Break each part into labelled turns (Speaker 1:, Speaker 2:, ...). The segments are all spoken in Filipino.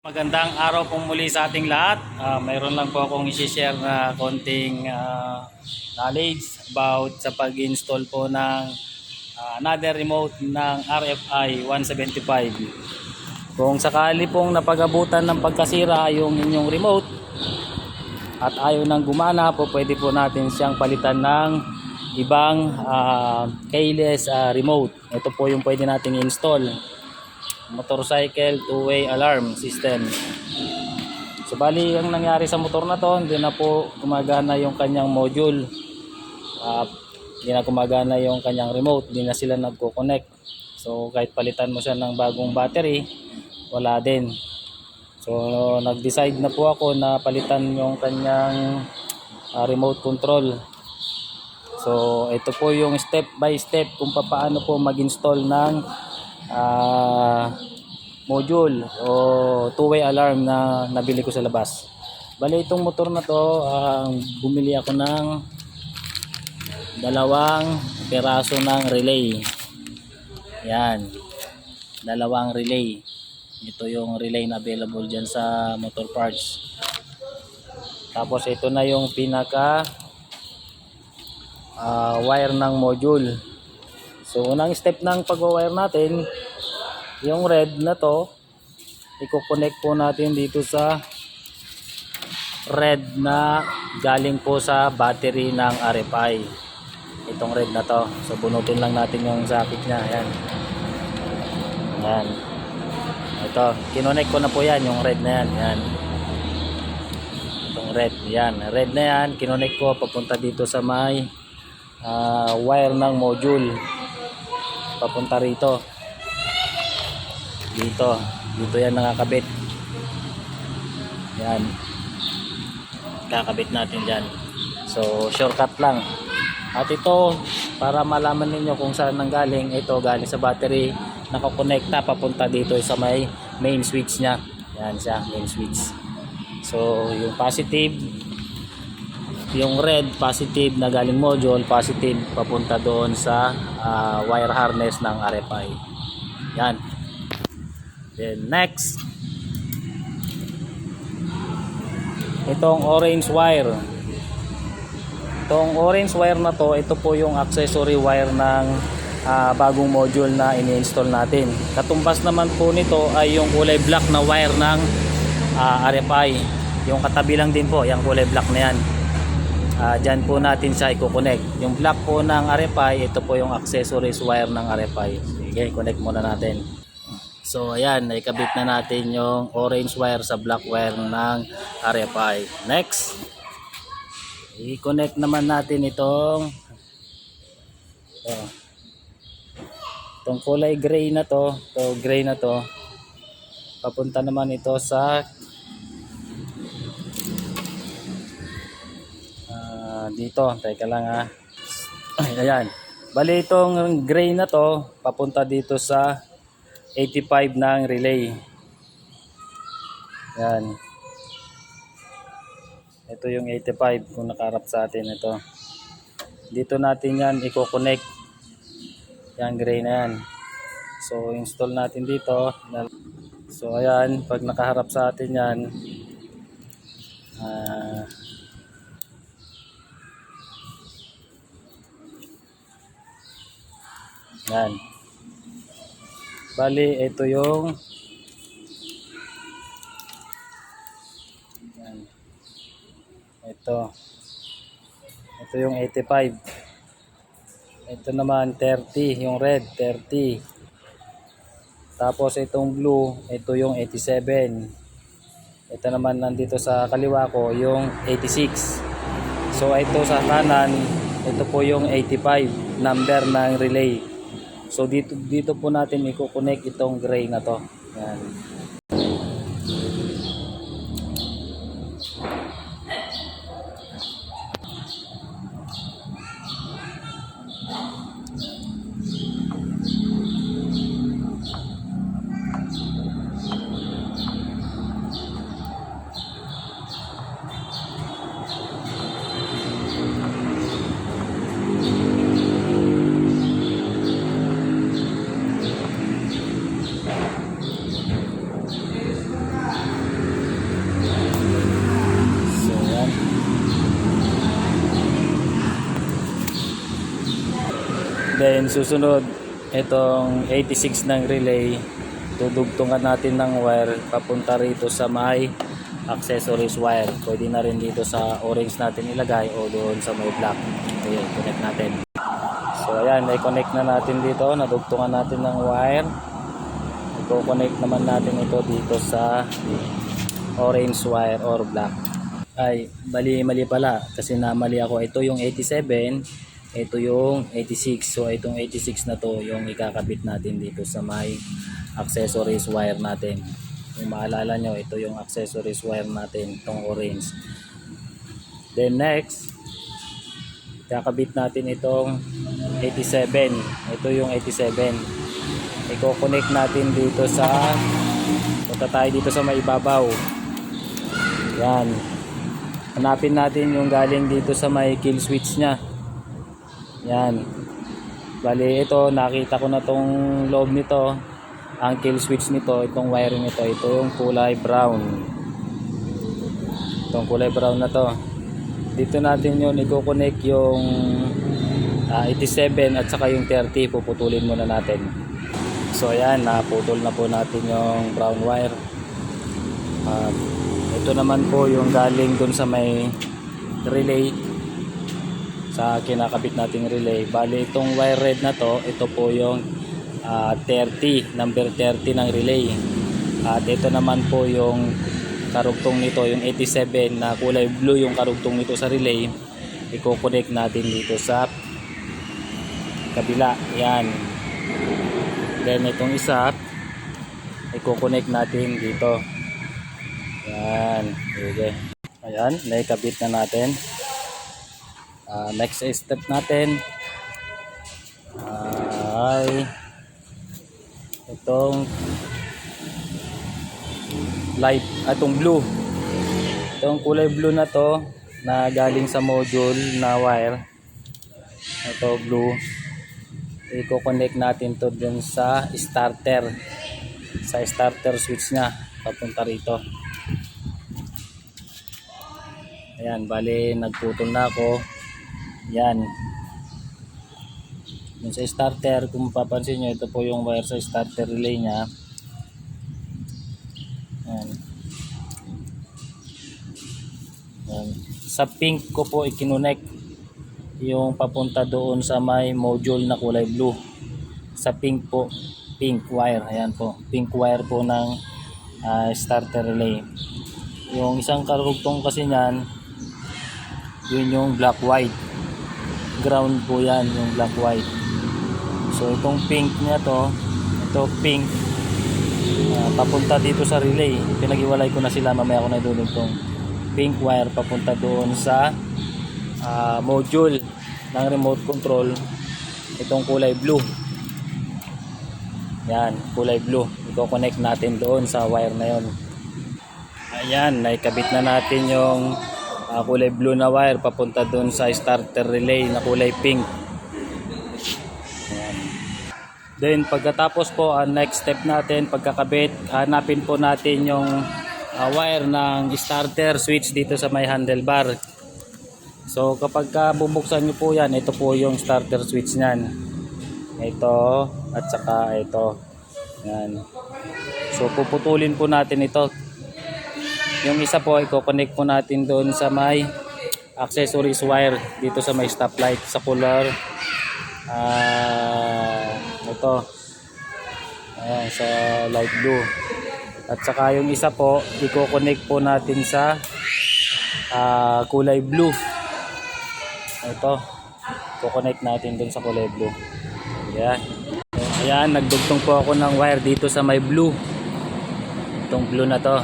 Speaker 1: Magandang araw pong muli sa ating lahat. Mayroon lang po akong i-share na konting knowledge about sa pag-install po ng another remote ng RFI 175. Kung sakali pong napag-abutan ng pagkasira yung inyong remote at ayaw nang gumana po, pwede po natin siyang palitan ng ibang keyless remote. Ito po yung pwede nating install. Motorcycle two-way alarm system. So bali ang nangyari sa motor na to, hindi na po gumagana yung kanyang module, hindi na gumagana yung kanyang remote, hindi na sila nagko-connect. So kahit palitan mo siya ng bagong battery, wala din. So nag-decide na po ako na palitan yung kanyang remote control. So ito po yung step by step kung paano po mag-install ng module o two-way alarm na nabili ko sa labas. Bali itong motor na to, bumili ako ng dalawang piraso ng relay. Yan, dalawang relay. Ito yung relay na available dyan sa motor parts. Tapos ito na yung pinaka wire ng module. So unang step ng pag-wire natin, yung red na to, i-connect po natin dito sa red na galing po sa battery ng RFI. Itong red na to. So bunutin lang natin yung socket niya. Ayan. Ayan. Ito, kinonect ko na po yan, yung red na yan. Ayan. Itong red. Ayan. Red na yan, kinonect ko papunta dito sa may wire ng module. Papunta rito. Dito yan nakakabit. Yan, kakabit natin dyan. So shortcut lang. At ito, para malaman ninyo kung saan nanggaling, ito galing sa battery, nakakonekta papunta dito sa may main switch nya. Yan siya, main switch. So yung positive, yung red positive na galing module, positive papunta doon sa wire harness ng RFI. Yan. Then next, itong orange wire. Itong orange wire na to, ito po yung accessory wire ng bagong module na ini-install natin. Katumbas naman po nito ay yung kulay black na wire ng RFI. Yung katabi lang din po, yung kulay black na yan. Dyan po natin siya i-connect. Yung black po ng RFI, ito po yung accessories wire ng RFI. Sige, connect muna natin. So ayan, naikabit na natin yung orange wire sa black wire ng RFI. Next, i-connect naman natin itong kulay gray na to, papunta naman ito sa dito. Teka lang ayan, bali itong gray na to papunta dito sa 85 ng relay. Yan. Ito yung 85 kung nakaharap sa atin ito. Dito natin yan i-connect. Yan, gray na yan. So install natin dito. So ayan, pag nakaharap sa atin yan, yan. Bali, ito yung yan. Ito yung 85. Ito naman 30, yung red 30. Tapos itong blue, ito yung 87. Ito naman nandito sa kaliwa ko yung 86. So ito sa kanan, ito po yung 85 number ng relay. So dito po natin i-connect itong gray na to. Yan. Then susunod, itong 86 ng relay, dudugtungan natin ng wire papunta rito sa may accessories wire. Pwede na rin dito sa orange natin ilagay o doon sa may black. Ayan, connect natin. So ayan, i-connect na natin dito. Nadugtungan natin ng wire. I-connect naman natin ito dito sa orange wire or black. Ay, mali pala kasi namali ako. Ito yung 87, ito yung 86. So itong 86 na to yung ikakabit natin dito sa may accessories wire natin. Kung maalala nyo, ito yung accessories wire natin, itong orange. Then next, kakabit natin itong 87. Ito yung 87. I-connect natin dito sa, punta tayo dito sa may ibabaw. Yan. Hanapin natin yung galing dito sa may kill switch nya. Yan. Bali ito, nakita ko na tong loob nito. Ang kill switch nito, itong wiring nito, ito yung kulay brown. Itong kulay brown na to. Dito natin yun i-connect yung 87 at saka yung 30. Puputulin muna natin. So ayan, naputol na po natin yung brown wire. Ito naman po yung galing dun sa may relay, sa kinakabit nating relay. Bali itong wire red na to, ito po yung 30, number 30 ng relay. At ito naman po yung karugtong nito, yung 87 na kulay blue yung karugtong nito sa relay. I-connect natin dito sa kabila. Yan. Then itong isa, i-connect natin dito. Yan. Okay. Ayan, naikabit na natin. Next step natin ay itong light, itong blue. Itong kulay blue na to na galing sa module na wire. Ito blue. I-connect natin to dun sa starter. Sa starter switch nya papunta rito. Ayan, bali nagputol na ako. Yan. Yung sa starter, kung mapapansin nyo, ito po yung wire sa starter relay nya. Yan. Yan. Sa pink ko po ikinonect yung papunta doon sa may module na kulay blue. Sa pink po, pink wire. Ayan po, pink wire po ng starter relay. Yung isang karugtong kasi niyan, yun yung black white. Ground po yan, yung black white. So itong pink niya to, ito pink, papunta dito sa relay. Pinag-iwalay ko na sila, mamaya ko na idudugtong. Pink wire papunta doon sa module ng remote control. Itong kulay blue. Yan, kulay blue. I-connect natin doon sa wire na yon. Ayan, naikabit na natin yung kulay blue na wire papunta doon sa starter relay na kulay pink. Ayan. Then pagkatapos po, next step natin pagkakabit, hanapin po natin yung wire ng starter switch dito sa may handlebar. So kapag bubuksan nyo po yan, ito po yung starter switch nyan. Ito at saka ito. Yan. So puputulin po natin ito. Yung isa po, i-connect po natin doon sa may accessories wire dito sa may stoplight sa color ito. Ayan, sa light blue. At saka yung isa po, i-connect po natin sa kulay blue. Ito, i-connect natin doon sa kulay blue. Ayan. Ayan, nagdugtong po ako ng wire dito sa may blue. Itong blue na to.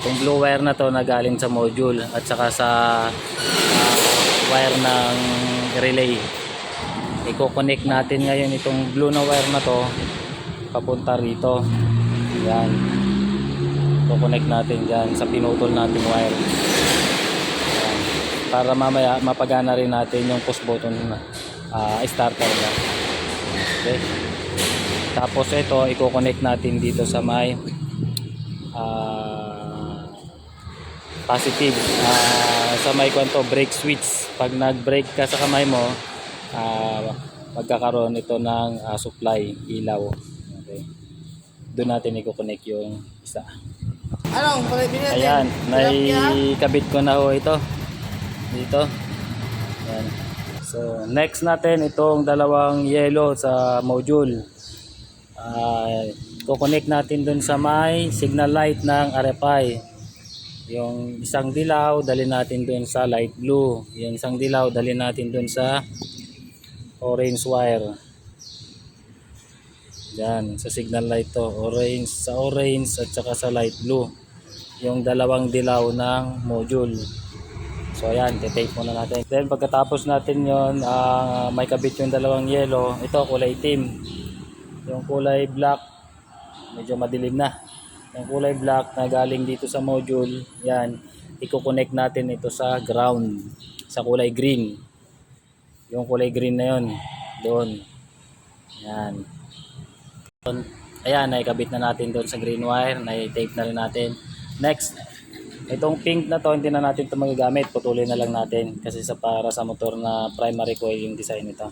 Speaker 1: Itong blue wire na to na galing sa module at saka sa wire ng relay. I-connect natin ngayon itong blue na wire na to papunta rito. Yan. I-connect natin dyan sa pinutol nating wire. Yan. Para mamaya mapagana rin natin yung push button na starter na. Okay. Tapos ito i-connect natin dito sa may positive sa may kwento brake switch. Pag nag-brake ka sa kamay mo, magkakaroon ito ng supply ilaw. Okay. Doon natin i-connect yung isa.
Speaker 2: Anong pwede natin?
Speaker 1: Ayan,
Speaker 2: Tilapia?
Speaker 1: naikabit ko na ho ito dito. Ayan. So next natin itong dalawang yellow sa module. Kukonect natin dun sa may signal light ng RFI. Yung isang dilaw dalhin natin dun sa light blue. Yung isang dilaw dalhin natin dun sa orange wire. Yan, sa signal light to, orange sa orange at saka sa light blue. Yung dalawang dilaw ng module. So ayan, titape muna natin. Then pagkatapos natin yon, may kabit yung dalawang yellow. Ito kulay itim. Yung kulay black, medyo madilim na. Yung kulay black na galing dito sa module, yan, i-connect natin ito sa ground, sa kulay green. Yung kulay green na yon, doon. Yan. Ayan, naikabit na natin doon sa green wire, na-tape na rin natin. Next, itong pink na to, hindi na natin ito magagamit. Putulin na lang natin kasi para sa motor na primary coil yung design nito.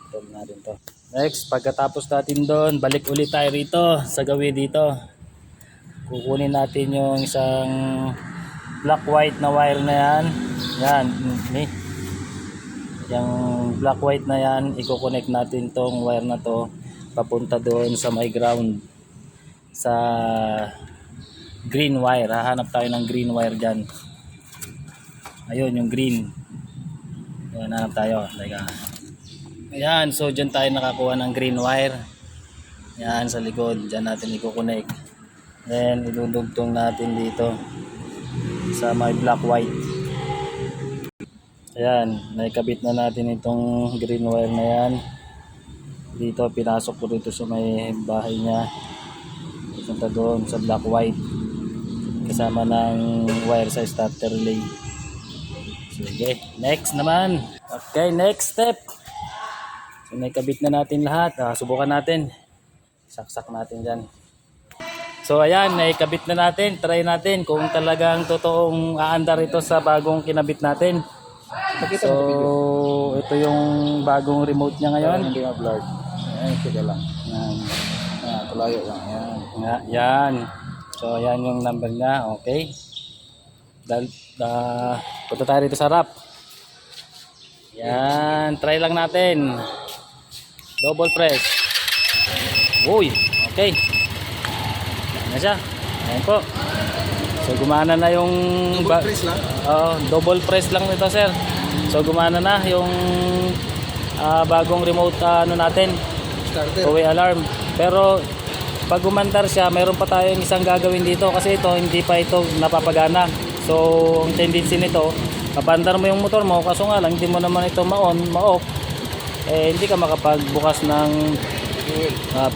Speaker 1: Putulin natin to. Next, pagkatapos natin doon, balik ulit tayo rito sa gawin dito. Kukunin natin yung isang black-white na wire na yan. Yan, yung black-white na yan, i-connect natin tong wire na to papunta doon sa may ground sa green wire. Hahanap tayo ng green wire dyan. Ayun yung green. Ayan, hanap tayo. Ayan, so dyan tayo nakakuha ng green wire. Ayan, sa likod. Dyan natin i-connect. Then idudugtong natin dito sa may black white. Ayan, naikabit na natin itong green wire na yan. Dito, pinasok ko dito sa may bahay niya. Punta doon sa black white. Kasama ng wire sa starter relay. Sige, next naman. Okay, next step. So, naikabit na natin lahat. Subukan natin. Saksak natin dyan. So ayan, naikabit na natin. Try natin kung talagang totoong aandar ito sa bagong kinabit natin. So ito yung bagong remote niya ngayon.
Speaker 2: Hindi ma-blurred. Ayan, sige lang.
Speaker 1: Yan.
Speaker 2: Kalayo lang. Ayan.
Speaker 1: Yan. So ayan yung number niya. Okay. Punta tayo dito sa harap. Yan. Try lang natin. Double press. Uy. Okay. Yan na siya. Ayan po. So gumana na yung
Speaker 2: Double press lang?
Speaker 1: Double press lang nito, sir. So gumana na yung bagong remote natin.
Speaker 2: Starter.
Speaker 1: Two-way alarm. Pero pag umandar siya, mayroon pa tayong isang gagawin dito kasi ito hindi pa ito napapagana. So ang tendency nito, mapandar mo yung motor mo kaso nga lang hindi mo naman ito ma-on, ma-off. Hindi ka makapagbukas ng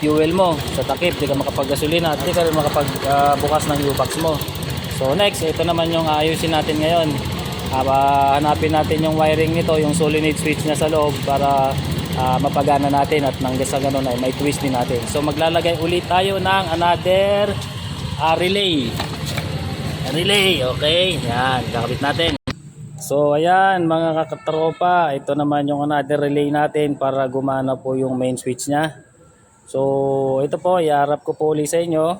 Speaker 1: fuel mo sa takip, hindi ka makapaggasolina at hindi ka rin makapagbukas ng U-box mo. So next, ito naman yung ayusin natin ngayon. Hanapin natin yung wiring nito, yung solenoid switch niya sa loob para mapagana natin at nang sa ganun ay may twist din natin. So maglalagay ulit tayo ng another relay. Relay, okay. Yan, kakabit natin. So ayan mga kakatropa, ito naman yung another relay natin para gumana po yung main switch niya. So ito po, iharap ko po ulit sa inyo.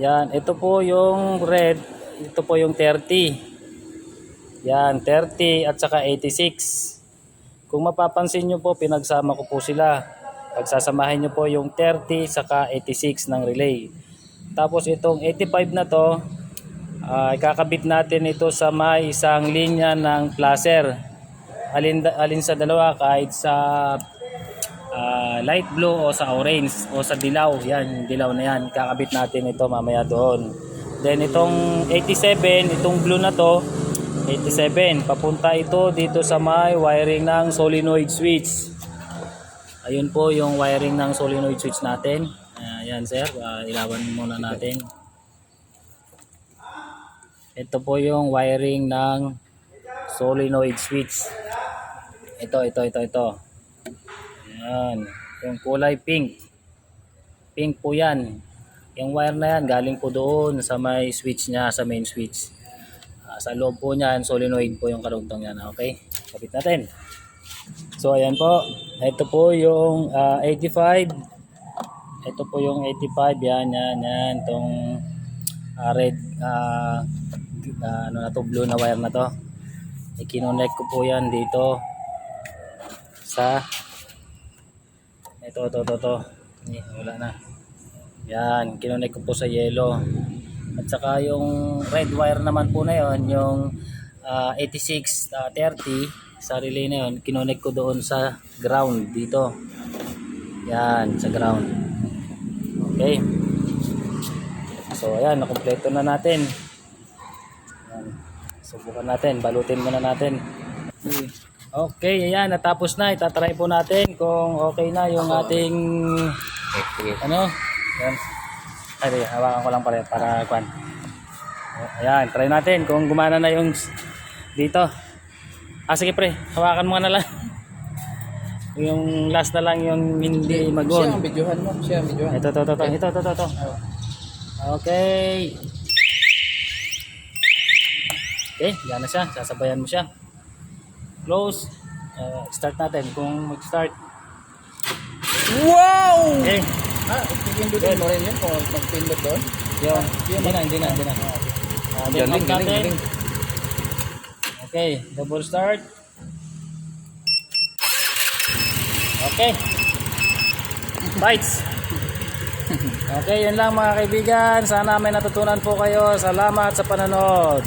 Speaker 1: Yan, ito po yung red, ito po yung 30. Yan, 30 at saka 86. Kung mapapansin nyo po, pinagsama ko po sila. Pagsasamahin nyo po yung 30 saka 86 ng relay. Tapos itong 85 na to, ikakabit natin ito sa may isang linya ng placer. Alin sa dalawa, kahit sa light blue o sa orange o sa dilaw. Yan, dilaw na yan. Ikakabit natin ito mamaya doon. Then itong 87, itong blue na to, 87, papunta ito dito sa may wiring ng solenoid switch. Ayun po yung wiring ng solenoid switch natin. Ayan sir, ilawan muna natin. Ito po yung wiring ng solenoid switch. Ito. Ayan, yung kulay pink. Pink po yan. Yung wire na yan galing po doon sa may switch niya, sa main switch. Sa loob po niyan, solenoid po yung karugtong yan. Okay, kapit natin. So ayan po. Ito po yung 85. Ito po yung 85. Yan. Itong red ano na to, blue na wire na to. I-connect ko po yan dito sa ito. Wala na. Yan, kinonect ko po sa yellow. At saka yung red wire naman po na yon, yung 8630 sa relay na yon, kinonect ko doon sa ground dito. Yan, sa ground. Okay. So ayan, nakumpleto na natin. Ayan. Subukan natin, balutin muna natin. Okay, ayan, natapos na. Itatry po natin kung okay na yung ating ano. Ayan. Ay, hawakan ko lang para kwan. Ayan, try natin kung gumana na yung dito. Sige pre, hawakan mo na lang. Yung last na lang yung hindi mag-on.
Speaker 2: Siya ang videohan mo. Siya ang videohan.
Speaker 1: Ito. Okay. Okay, yan na siya. Sasabayan mo siya. Close. Start natin kung mag-start.
Speaker 2: Wow!
Speaker 1: Okay.
Speaker 2: Pindutin mo rin yun kung magpindot doon.
Speaker 1: Hindi na.
Speaker 2: Galing.
Speaker 1: Okay, double start. Okay. Bites. Okay, yun lang mga kaibigan. Sana may natutunan po kayo. Salamat sa panonood.